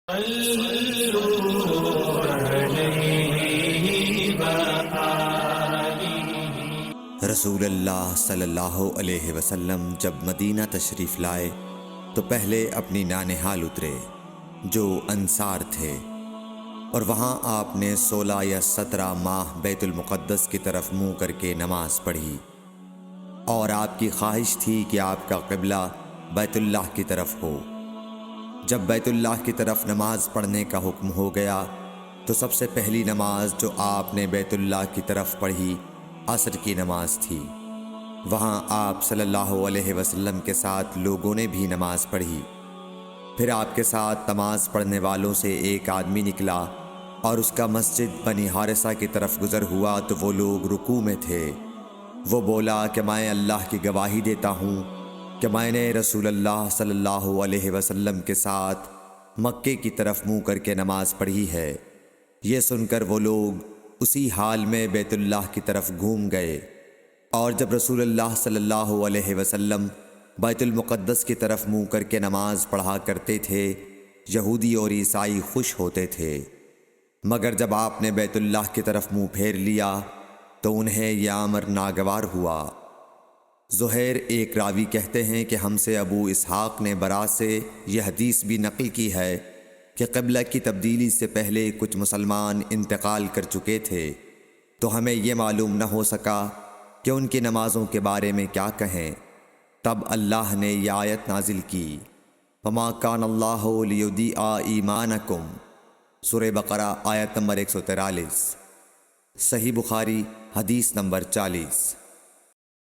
رسول اللہ صلی اللہ علیہ وسلم جب مدینہ تشریف لائے تو پہلے اپنی نانہال اترے جو انصار تھے، اور وہاں آپ نے 16 یا 17 ماہ بیت المقدس کی طرف منہ کر کے نماز پڑھی، اور آپ کی خواہش تھی کہ آپ کا قبلہ بیت اللہ کی طرف ہو۔ جب بیت اللہ کی طرف نماز پڑھنے کا حکم ہو گیا تو سب سے پہلی نماز جو آپ نے بیت اللہ کی طرف پڑھی عصر کی نماز تھی۔ وہاں آپ صلی اللہ علیہ وسلم کے ساتھ لوگوں نے بھی نماز پڑھی۔ پھر آپ کے ساتھ نماز پڑھنے والوں سے ایک آدمی نکلا اور اس کا مسجد بنی حارثہ کی طرف گزر ہوا تو وہ لوگ رکوع میں تھے۔ وہ بولا کہ میں اللہ کی گواہی دیتا ہوں کہ میں نے رسول اللہ صلی اللہ علیہ وسلم کے ساتھ مکے کی طرف منہ کر کے نماز پڑھی ہے۔ یہ سن کر وہ لوگ اسی حال میں بیت اللہ کی طرف گھوم گئے، اور جب رسول اللہ صلی اللہ علیہ وسلم بیت المقدس کی طرف منہ کر کے نماز پڑھا کرتے تھے، یہودی اور عیسائی خوش ہوتے تھے، مگر جب آپ نے بیت اللہ کی طرف منہ پھیر لیا تو انہیں یہ امر ناگوار ہوا۔ زہیر ایک راوی کہتے ہیں کہ ہم سے ابو اسحاق نے برا سے یہ حدیث بھی نقل کی ہے کہ قبلہ کی تبدیلی سے پہلے کچھ مسلمان انتقال کر چکے تھے، تو ہمیں یہ معلوم نہ ہو سکا کہ ان کی نمازوں کے بارے میں کیا کہیں۔ تب اللہ نے یہ آیت نازل کی، وَمَا كَانَ اللَّهُ لِيُضِيعَ إِيمَانَكُمْ، سورہ بقرہ آیت نمبر 143، صحیح بخاری حدیث نمبر 40۔